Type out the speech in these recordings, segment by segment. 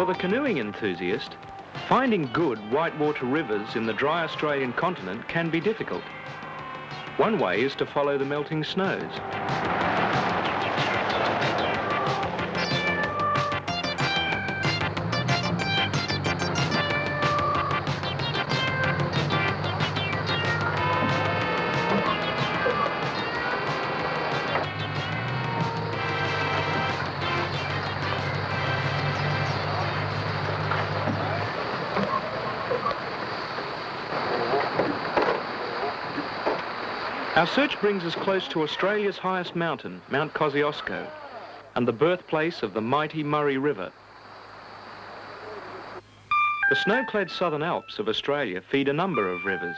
For the canoeing enthusiast, finding good whitewater rivers in the dry Australian continent can be difficult. One way is to follow the melting snows. Our search brings us close to Australia's highest mountain, Mount Kosciuszko, and the birthplace of the mighty Murray River. The snow-clad southern Alps of Australia feed a number of rivers.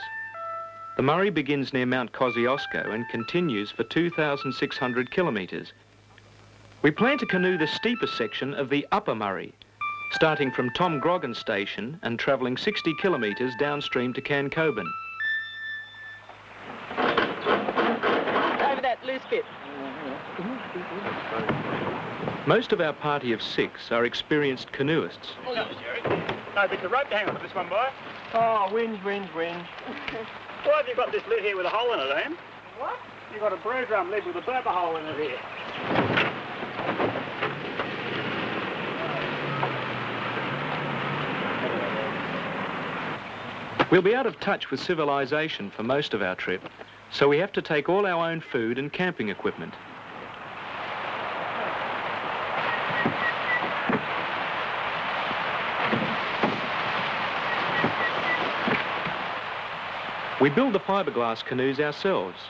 The Murray begins near Mount Kosciuszko and continues for 2,600 kilometres. We plan to canoe the steepest section of the Upper Murray, starting from Tom Grogan Station and travelling 60 kilometres downstream to Cancoban. Loose bit. Most of our party of 6 are experienced canoeists. No, but the rope to hang on to this one, boy. Oh, wind. Why have you got this lid here with a hole in it, Em? What? You've got a brew drum lid with a burper hole in it here. We'll be out of touch with civilization for most of our trip, so we have to take all our own food and camping equipment. We build the fiberglass canoes ourselves.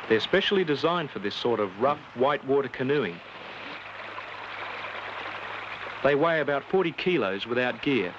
They're specially designed for this sort of rough whitewater canoeing. They weigh about 40 kilos without gear.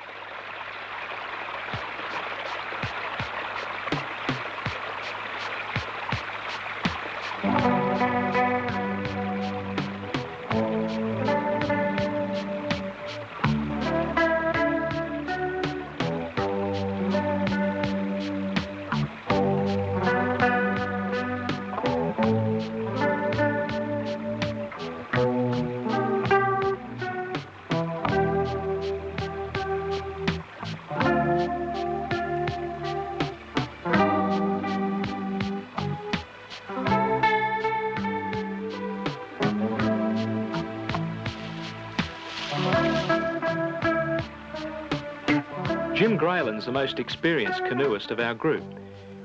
Jim Graylin's the most experienced canoeist of our group.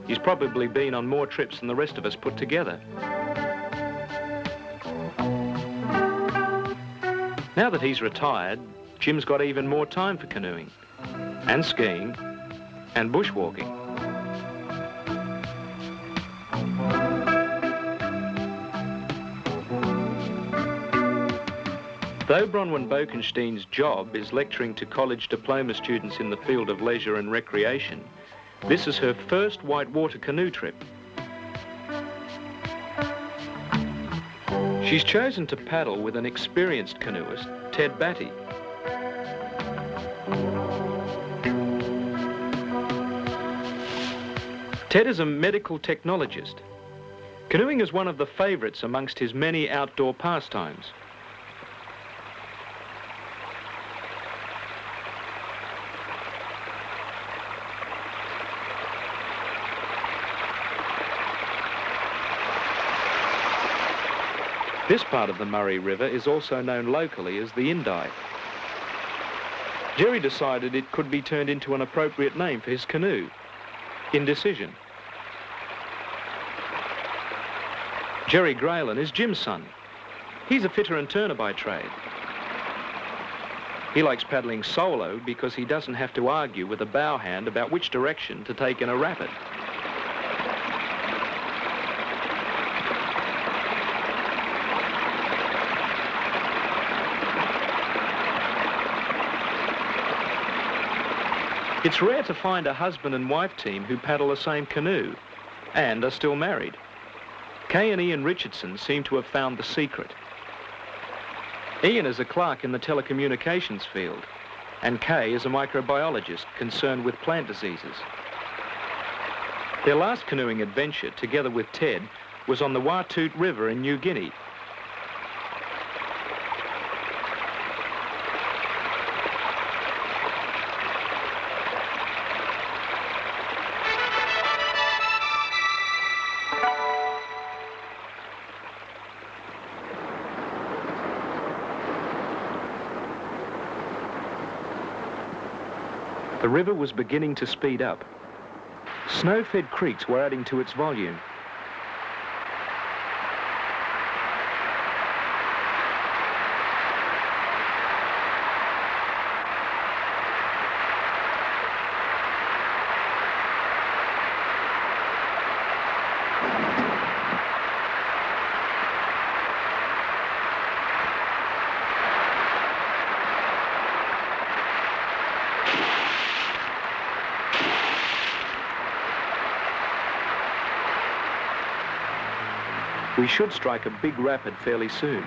He's probably been on more trips than the rest of us put together. Now that he's retired, Jim's got even more time for canoeing, and skiing, and bushwalking. Though Bronwyn Bokenstein's job is lecturing to college diploma students in the field of leisure and recreation, this is her first whitewater canoe trip. She's chosen to paddle with an experienced canoeist, Ted Batty. Ted is a medical technologist. Canoeing is one of the favourites amongst his many outdoor pastimes. This part of the Murray River is also known locally as the Indi. Jerry decided it could be turned into an appropriate name for his canoe, Indecision. Jerry Graylin is Jim's son. He's a fitter and turner by trade. He likes paddling solo because he doesn't have to argue with a bow hand about which direction to take in a rapid. It's rare to find a husband and wife team who paddle the same canoe and are still married. Kay and Ian Richardson seem to have found the secret. Ian is a clerk in the telecommunications field, and Kay is a microbiologist concerned with plant diseases. Their last canoeing adventure, together with Ted, was on the Watut River in New Guinea. The river was beginning to speed up. Snow-fed creeks were adding to its volume. We should strike a big rapid fairly soon.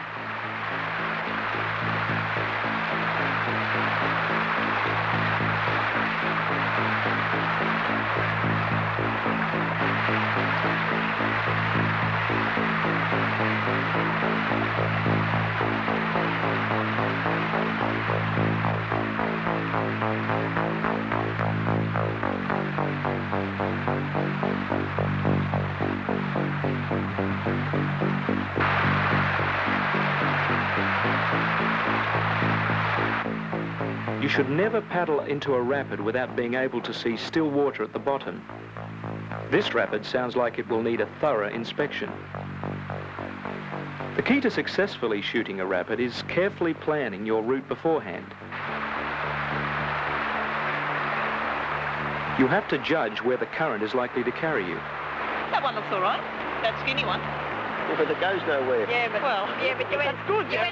You should never paddle into a rapid without being able to see still water at the bottom. This rapid sounds like it will need a thorough inspection. The key to successfully shooting a rapid is carefully planning your route beforehand. You have to judge where the current is likely to carry you. That one looks all right. That skinny one. Yeah, but it goes nowhere. Yeah, but you end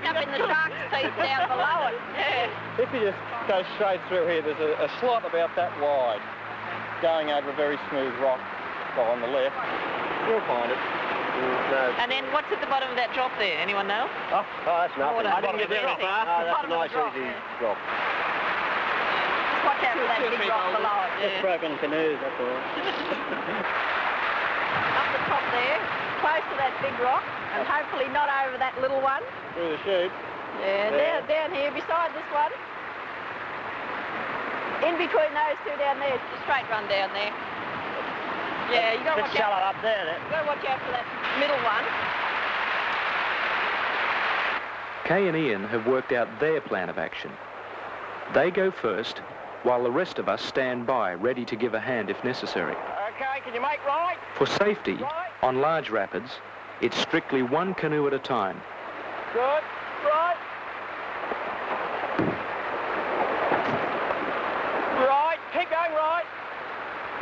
up in the shark's teeth down below it. Yeah. If you just go straight through here, there's a slot about that wide, going over a very smooth rock on the left. You'll find it. No. And then what's at the bottom of that drop there? Anyone know? Oh, that's nothing. I didn't get very far. Oh, that's a nice, easy drop. Watch out for that big rock below it. Just Yeah. broken canoes, that's all. Up the top there, close to that big rock, and hopefully not over that little one. Through the chute. Yeah, There. down here beside this one. In between those two down there, straight run down there. Yeah, you got to Bit watch shallow out. up there. You got to watch out for that middle one. Kay and Ian have worked out their plan of action. They go first, while the rest of us stand by, ready to give a hand if necessary. Okay, can you make right? For safety, Right. on large rapids, it's strictly one canoe at a time. Good. Right. Right. Keep going right.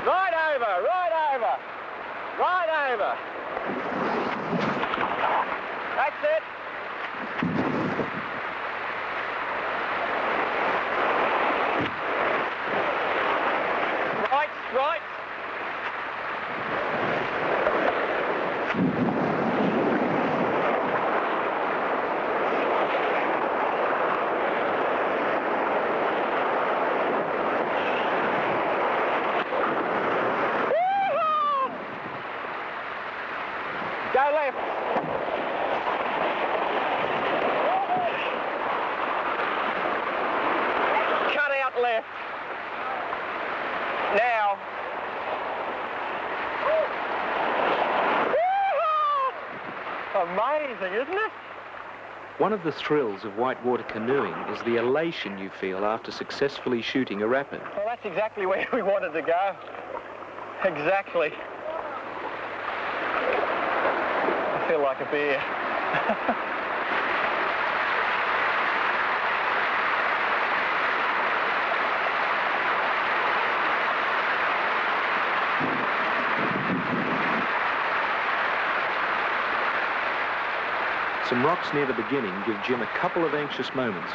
Right over. Right over. Right over. That's it. Right. Right. Go left. Cut out left. Now. Amazing, isn't it? One of the thrills of whitewater canoeing is the elation you feel after successfully shooting a rapid. Well, that's exactly where we wanted to go. Exactly. I feel like a bear. Some rocks near the beginning give Jim a couple of anxious moments.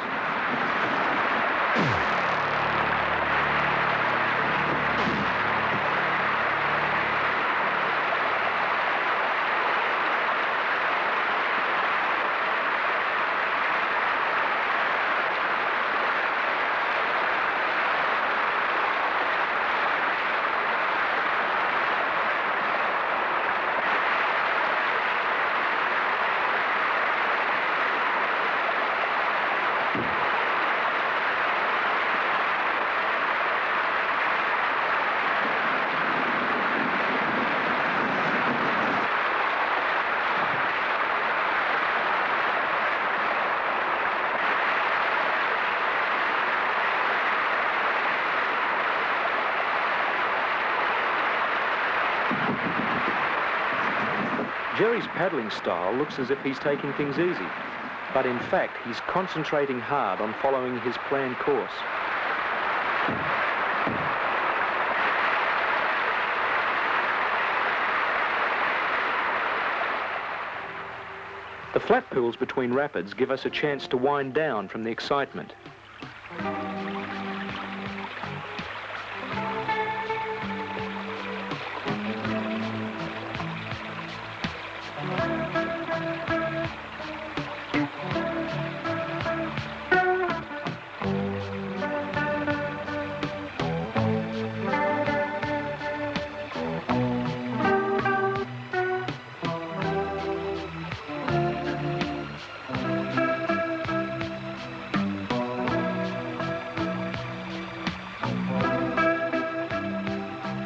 Jerry's paddling style looks as if he's taking things easy, but in fact he's concentrating hard on following his planned course. The flat pools between rapids give us a chance to wind down from the excitement.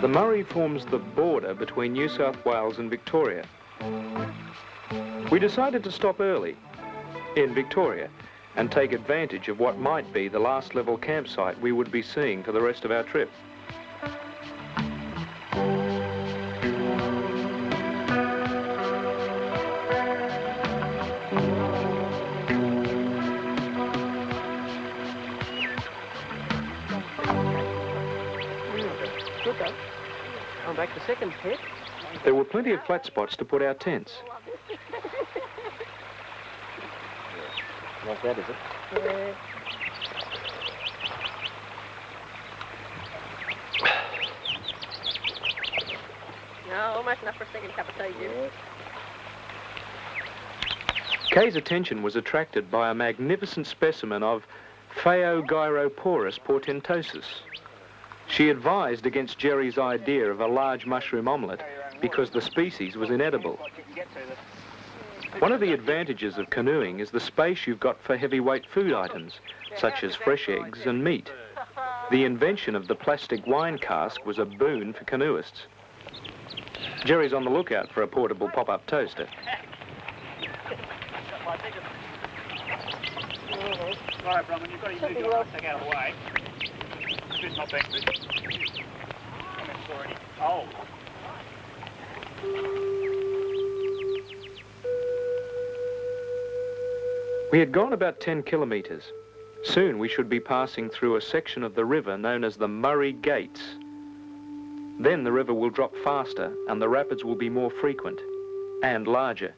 The Murray forms the border between New South Wales and Victoria. We decided to stop early in Victoria and take advantage of what might be the last level campsite we would be seeing for the rest of our trip. Good though. I'm back to second pit. There were plenty of flat spots to put our tents. Like that, is it? Yeah. No, almost enough for a second cup of tea, Jim. Yeah. Kay's attention was attracted by a magnificent specimen of Phaeogyroporus portentosus. She advised against Jerry's idea of a large mushroom omelette because the species was inedible. One of the advantages of canoeing is the space you've got for heavyweight food items, such as fresh eggs and meat. The invention of the plastic wine cask was a boon for canoeists. Jerry's on the lookout for a portable pop-up toaster. Right, Brumman, you've got to use your plastic out of the way. It's not back to Oh. We had gone about 10 kilometres. Soon we should be passing through a section of the river known as the Murray Gates. Then the river will drop faster and the rapids will be more frequent and larger.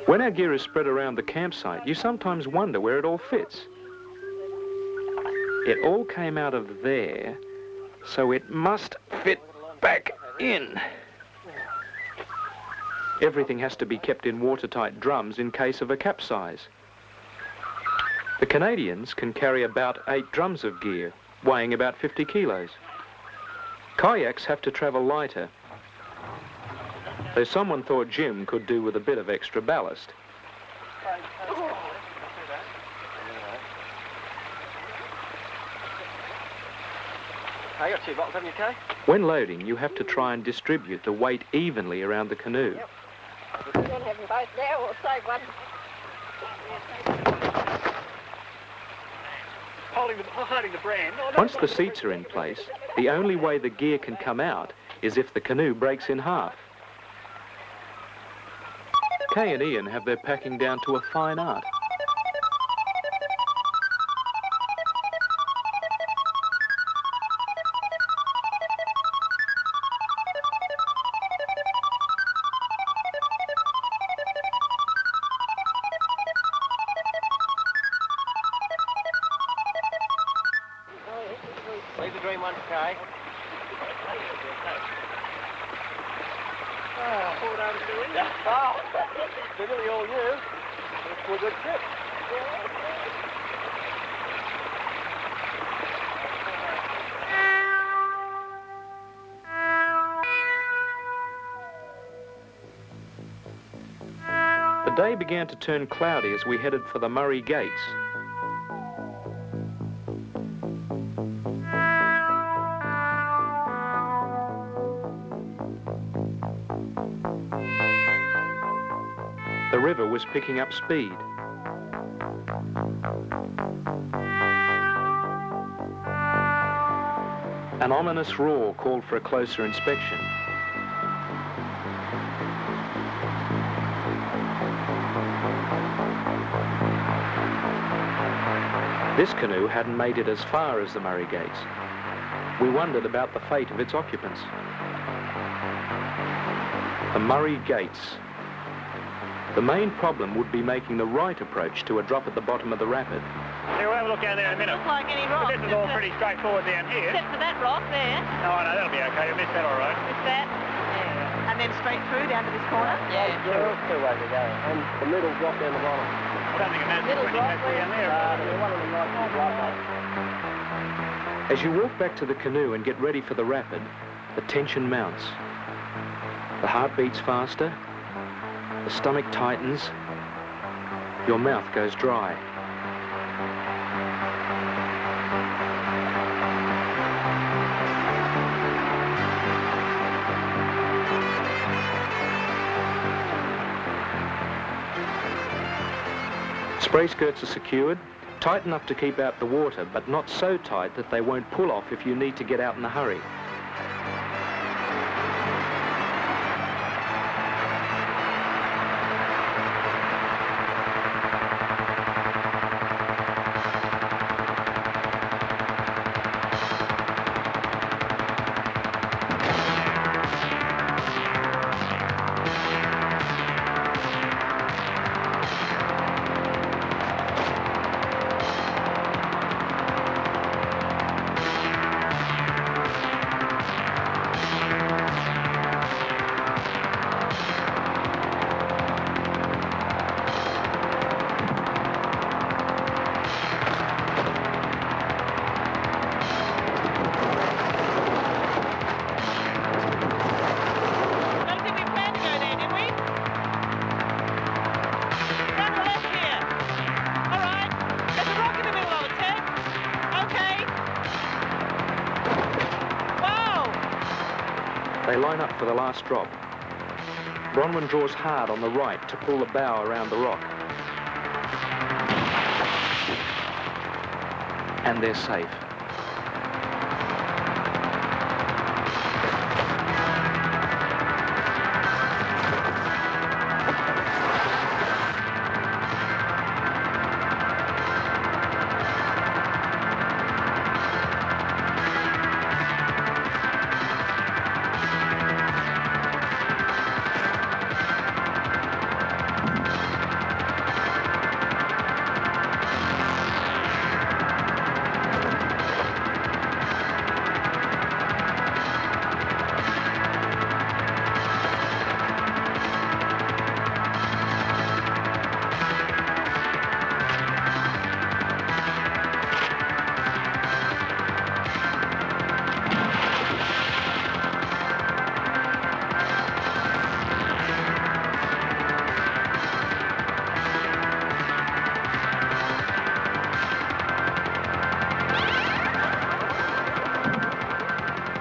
When our gear is spread around the campsite, you sometimes wonder where it all fits. It all came out of there, so it must fit back in. Everything has to be kept in watertight drums in case of a capsize. The Canadians can carry about 8 drums of gear, weighing about 50 kilos. Kayaks have to travel lighter, though someone thought Jim could do with a bit of extra ballast. I got 2 bottles, haven't you, Kay? When loading, you have to try and distribute the weight evenly around the canoe. Yep. You can have them both now or save one. Holding the brand. Once the seats are in place, the only way the gear can come out is if the canoe breaks in half. Kay and Ian have their packing down to a fine art. Leave the green one, Kay. Forward over to Ian. Oh, they're nearly all you. It's a good trip. The day began to turn cloudy as we headed for the Murray Gates. The river was picking up speed. An ominous roar called for a closer inspection. This canoe hadn't made it as far as the Murray Gates. We wondered about the fate of its occupants. The Murray Gates. The main problem would be making the right approach to a drop at the bottom of the rapid. Yeah, we'll have a look down there in a minute. Doesn't look like any rock. This is all pretty straightforward down here. Except for that rock there. No, no, that'll be okay. You'll miss that all right. With that. Yeah. And then straight through down to this corner. There's two ways to go. And the middle drop down the bottom. I don't think imagine Little when you drop go down there. One of them nice drop. As you walk back to the canoe and get ready for the rapid, the tension mounts. The heart beats faster, the stomach tightens, your mouth goes dry. Spray skirts are secured, tight enough to keep out the water, but not so tight that they won't pull off if you need to get out in a hurry. They line up for the last drop. Bronwyn draws hard on the right to pull the bow around the rock. And they're safe.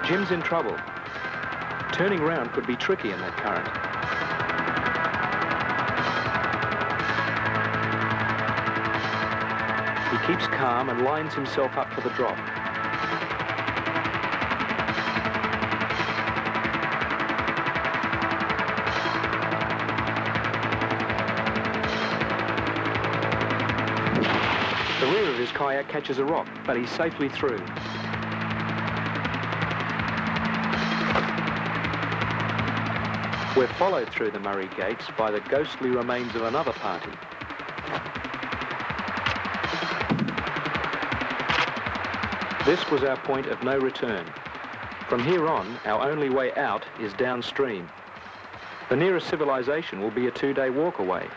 Jim's in trouble. Turning round could be tricky in that current. He keeps calm and lines himself up for the drop. The rear of his kayak catches a rock, but he's safely through. We're followed through the Murray Gates by the ghostly remains of another party. This was our point of no return. From here on, our only way out is downstream. The nearest civilization will be a 2-day walk away.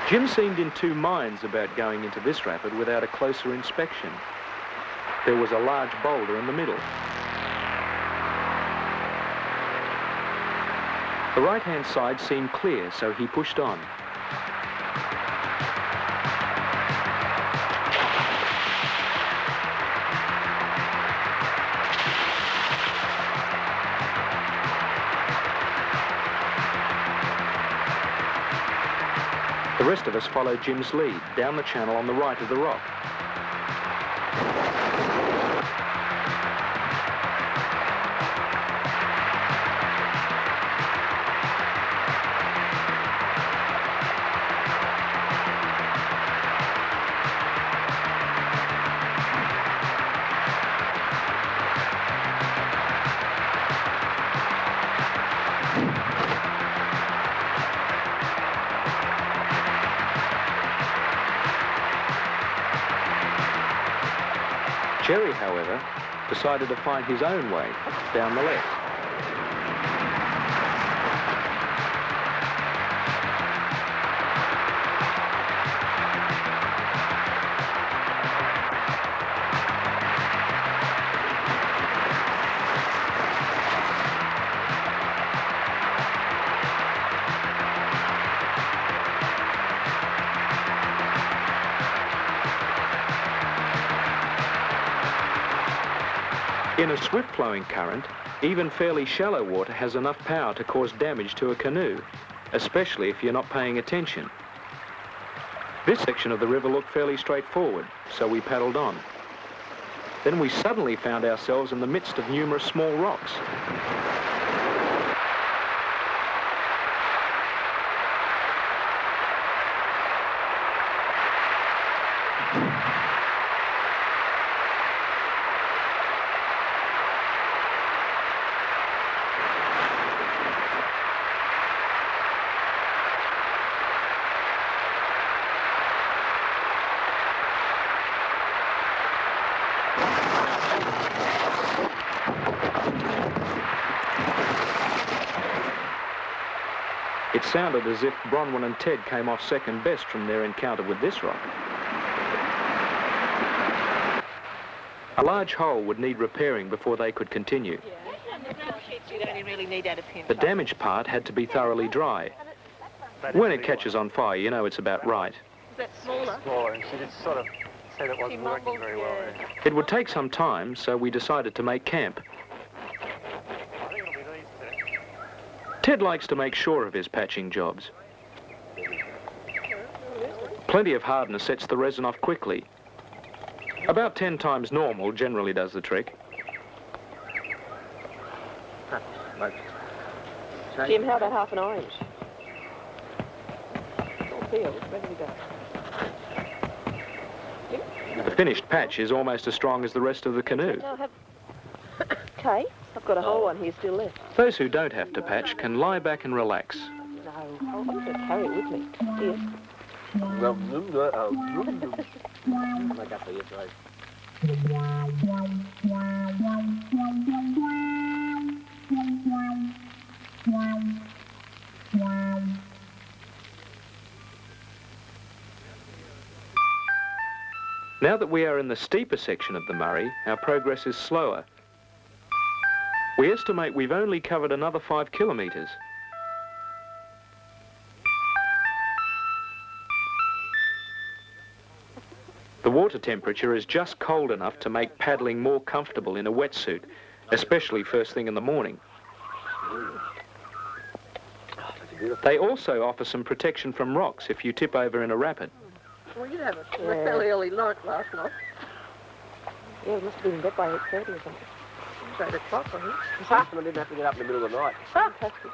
Jim seemed in two minds about going into this rapid without a closer inspection. There was a large boulder in the middle. The right-hand side seemed clear, so he pushed on. The rest of us followed Jim's lead, down the channel on the right of the rock. Jerry, however, decided to find his own way down the left. In a swift-flowing current, even fairly shallow water has enough power to cause damage to a canoe, especially if you're not paying attention. This section of the river looked fairly straightforward, so we paddled on. Then we suddenly found ourselves in the midst of numerous small rocks. It sounded as if Bronwyn and Ted came off second best from their encounter with this rock. A large hole would need repairing before they could continue. The damaged part had to be thoroughly dry. When it catches on fire, you know it's about right. Is that smaller? Smaller, and she just sort of said it wasn't working very well. It would take some time, so we decided to make camp. Ted likes to make sure of his patching jobs. Plenty of hardness sets the resin off quickly. About 10 times normal generally does the trick. Jim, how about half an orange? All peeled, ready to go. The finished patch is almost as strong as the rest of the canoe. Okay, I've got a whole one here still left. Those who don't have to patch can lie back and relax. No, I'm going to carry it with me. Here. Now that we are in the steeper section of the Murray, our progress is slower. We estimate we've only covered another 5 kilometres. The water temperature is just cold enough to make paddling more comfortable in a wetsuit, especially first thing in the morning. They also offer some protection from rocks if you tip over in a rapid. Well, you have a fairly early lunch last night. Yeah, it must have been in bed by 8:30 or something. It's 8 o'clock, I think. I didn't have to get up in the middle of the night. Fantastic.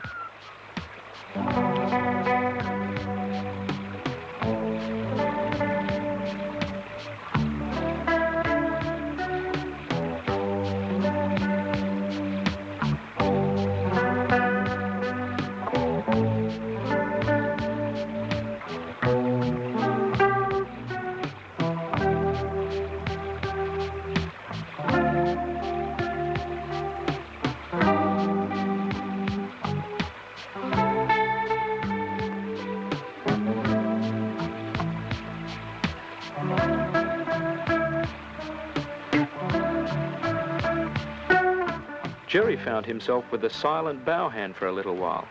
Jerry found himself with a silent bow hand for a little while.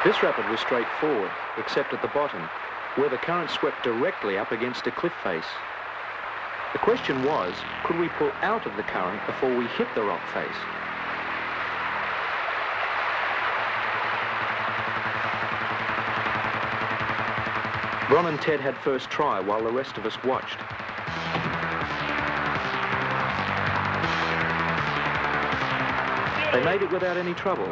This rapid was straightforward, except at the bottom, where the current swept directly up against a cliff face. The question was, could we pull out of the current before we hit the rock face? Ron and Ted had first try while the rest of us watched. They made it without any trouble.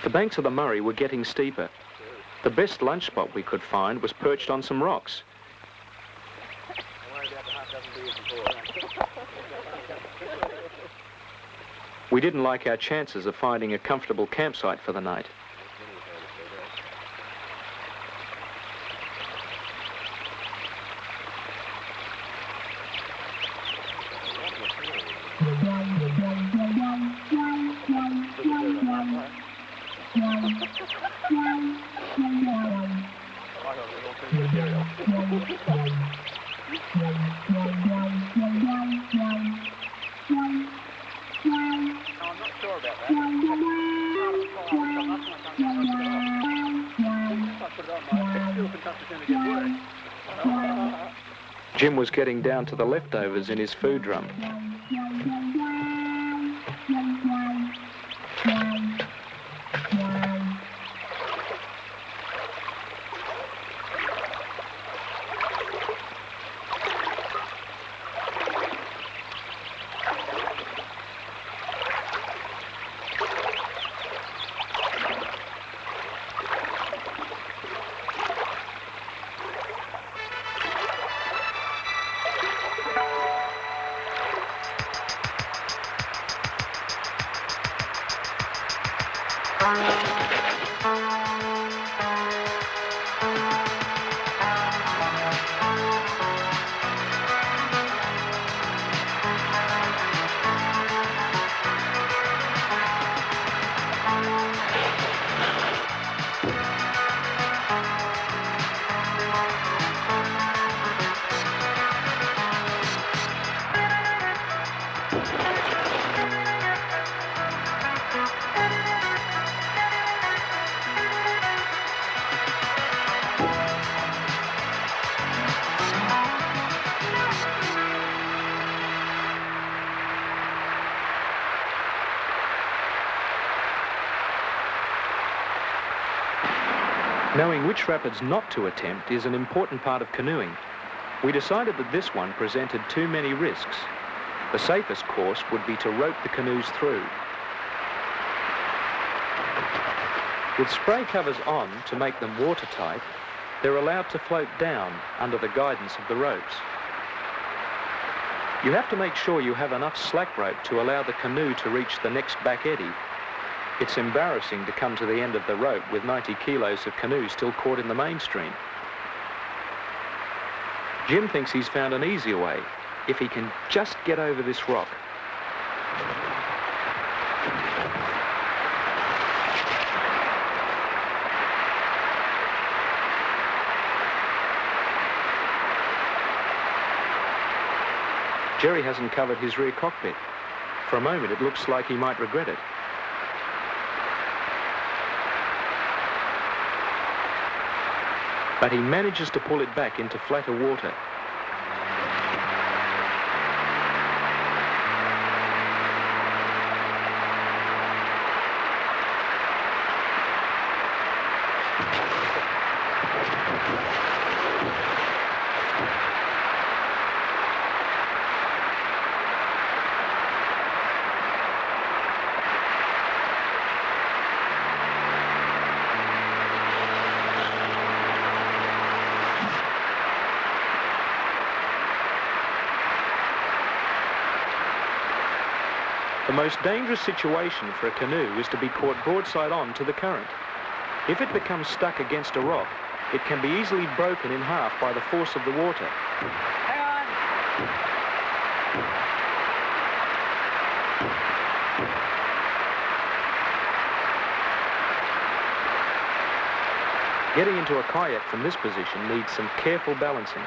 The banks of the Murray were getting steeper. The best lunch spot we could find was perched on some rocks. We didn't like our chances of finding a comfortable campsite for the night. Jim was getting down to the leftovers in his food drum. Knowing which rapids not to attempt is an important part of canoeing. We decided that this one presented too many risks. The safest course would be to rope the canoes through. With spray covers on to make them watertight, they're allowed to float down under the guidance of the ropes. You have to make sure you have enough slack rope to allow the canoe to reach the next back eddy. It's embarrassing to come to the end of the rope with 90 kilos of canoe still caught in the mainstream. Jim thinks he's found an easier way if he can just get over this rock. Jerry hasn't covered his rear cockpit. For a moment, it looks like he might regret it. But he manages to pull it back into flatter water. The most dangerous situation for a canoe is to be caught broadside on to the current. If it becomes stuck against a rock, it can be easily broken in half by the force of the water. Hang on. Getting into a kayak from this position needs some careful balancing.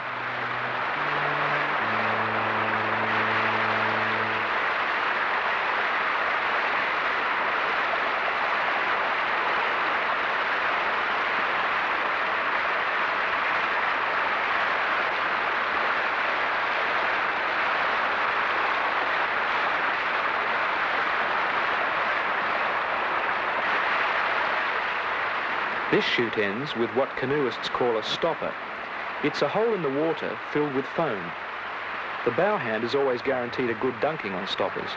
This chute ends with what canoeists call a stopper. It's a hole in the water filled with foam. The bow hand is always guaranteed a good dunking on stoppers.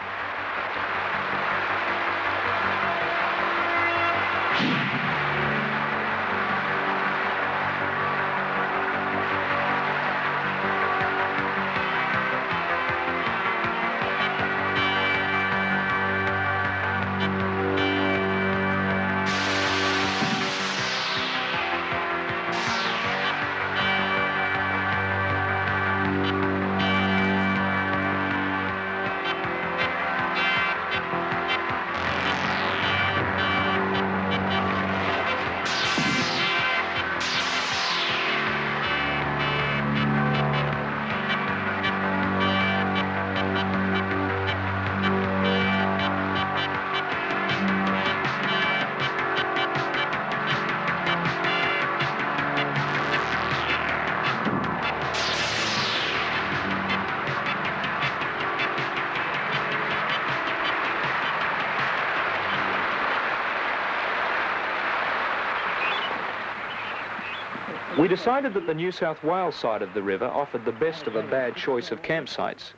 We decided that the New South Wales side of the river offered the best of a bad choice of campsites.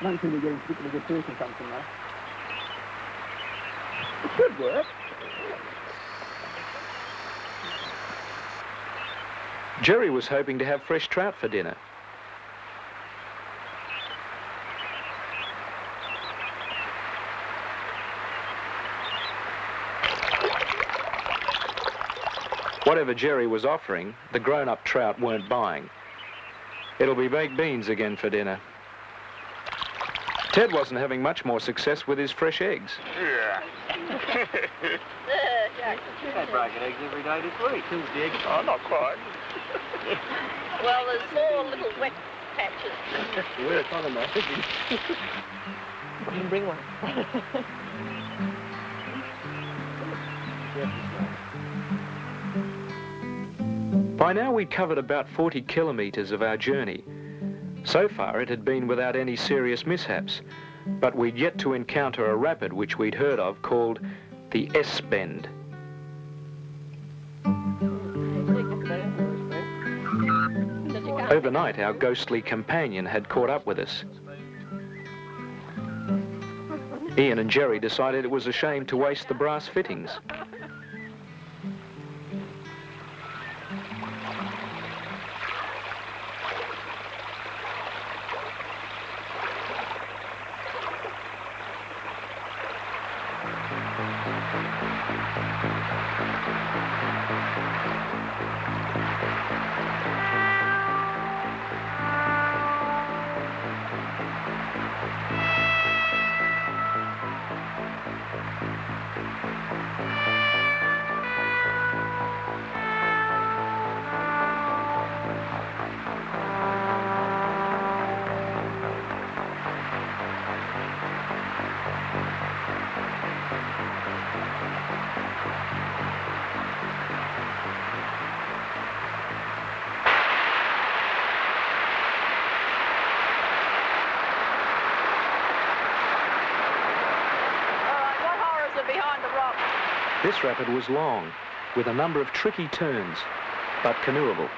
Not until we get into a good place or something, though. It should work. Jerry was hoping to have fresh trout for dinner. Whatever Jerry was offering, the grown-up trout weren't buying. It'll be baked beans again for dinner. Ted wasn't having much more success with his fresh eggs. Yeah. Had breaking eggs every day this week. Two eggs. Oh, not quite. Well, there's 4 little wet patches. We're talking about it. You can bring one. By now we'd covered about 40 kilometres of our journey. So far it had been without any serious mishaps, but we'd yet to encounter a rapid which we'd heard of called the S-Bend. Overnight our ghostly companion had caught up with us. Ian and Jerry decided it was a shame to waste the brass fittings. cars are behind the rock. This rapid was long, with a number of tricky turns, but canoeable.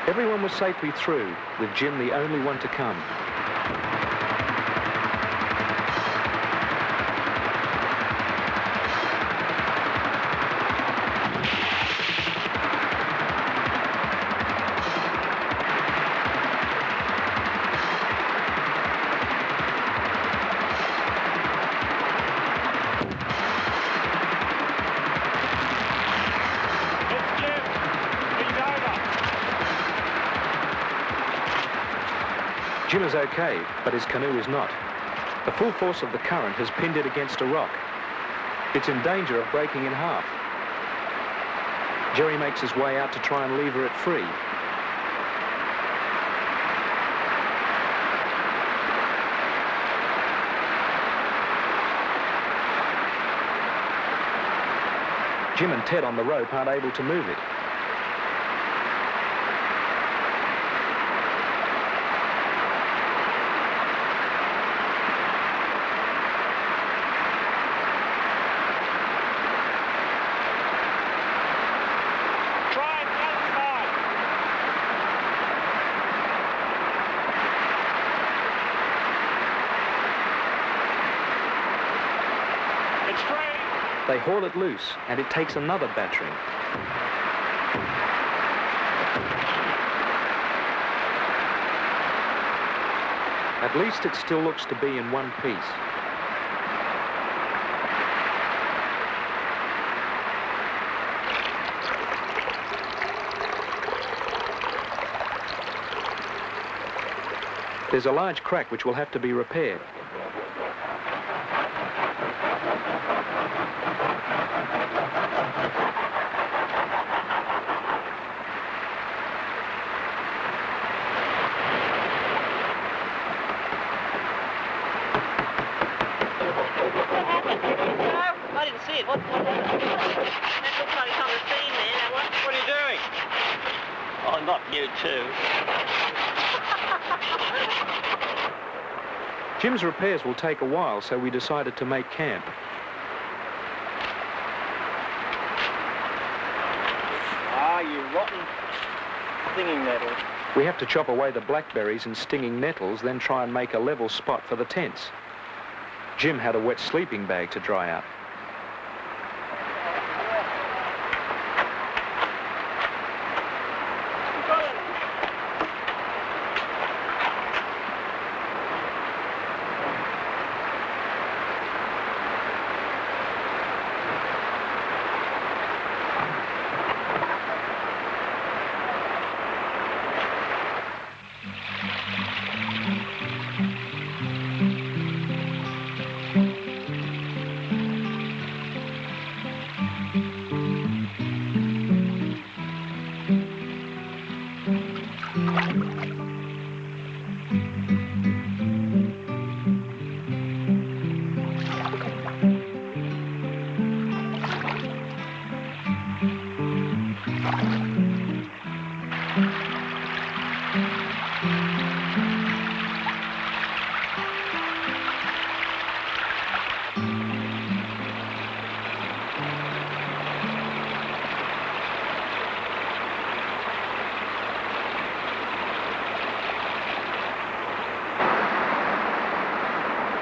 Everyone was safely through, with Jim the only one to come. Jim is okay, but his canoe is not. The full force of the current has pinned it against a rock. It's in danger of breaking in half. Jerry makes his way out to try and lever it free. Jim and Ted on the rope aren't able to move it. They haul it loose, and it takes another battering. At least it still looks to be in one piece. There's a large crack which will have to be repaired. What happened? That looks like it's on the scene there, that one. What are you doing? Oh, not you too. Jim's repairs will take a while, so we decided to make camp. Ah, you rotten stinging nettles. We have to chop away the blackberries and stinging nettles, then try and make a level spot for the tents. Jim had a wet sleeping bag to dry out.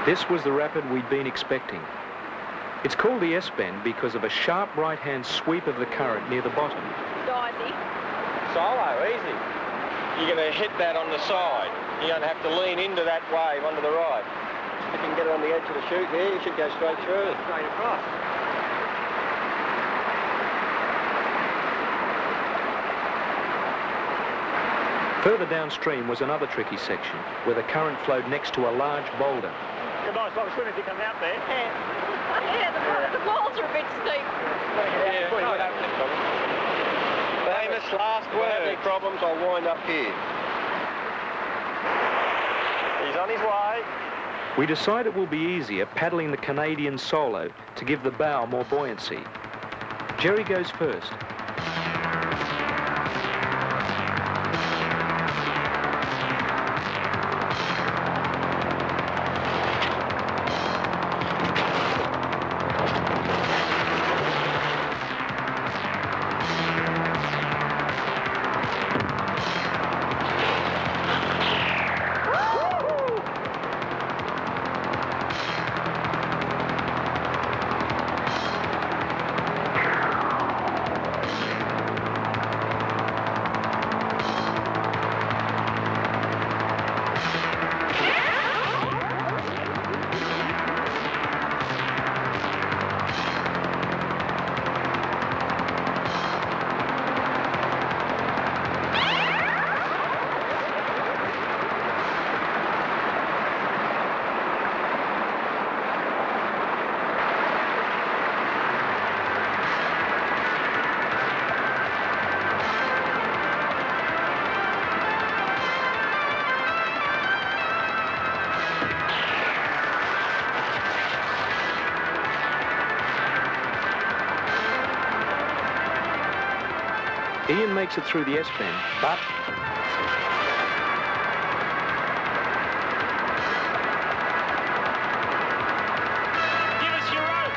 This was the rapid we'd been expecting. It's called the S-bend because of a sharp right-hand sweep of the current near the bottom. Dicey. Solo, easy. You're going to hit that on the side. You're going to have to lean into that wave onto the right. If you can get it on the edge of the chute here, you should go straight through. Straight across. Further downstream was another tricky section where the current flowed next to a large boulder. Good nice lot of swimming if you come out there. Yeah, the walls are a bit steep. Yeah, famous last word. If I have any problems, I'll wind up here. He's on his way. We decide it will be easier paddling the Canadian solo to give the bow more buoyancy. Jerry goes first. Ian makes it through the S-bend, but Give us your rope.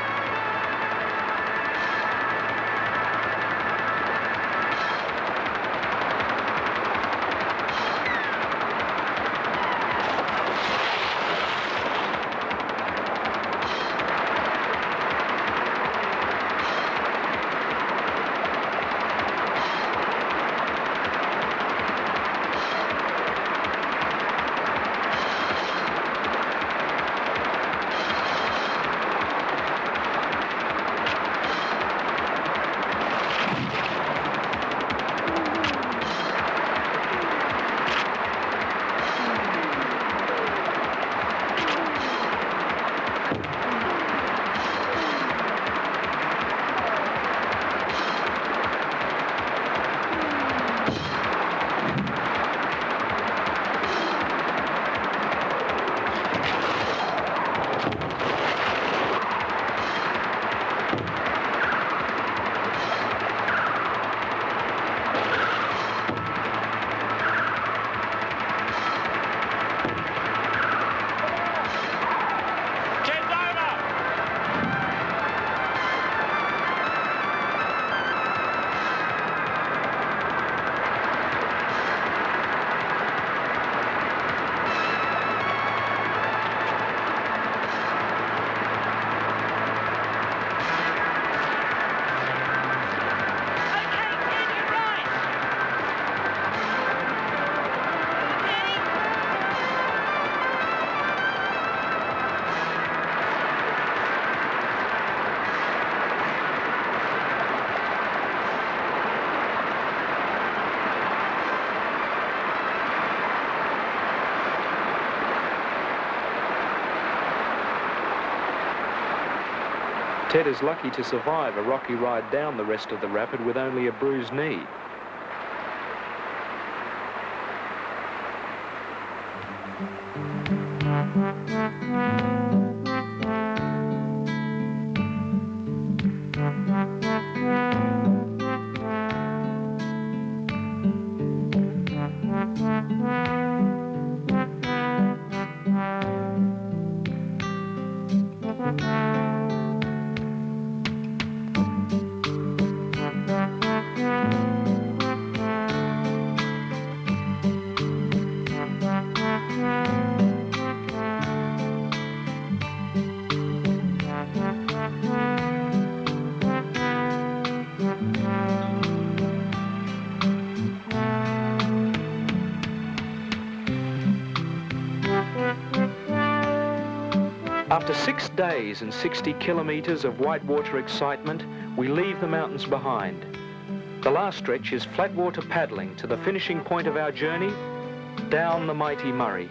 Ted is lucky to survive a rocky ride down the rest of the rapid with only a bruised knee. After 6 days and 60 kilometres of whitewater excitement, we leave the mountains behind. The last stretch is flatwater paddling to the finishing point of our journey, down the mighty Murray.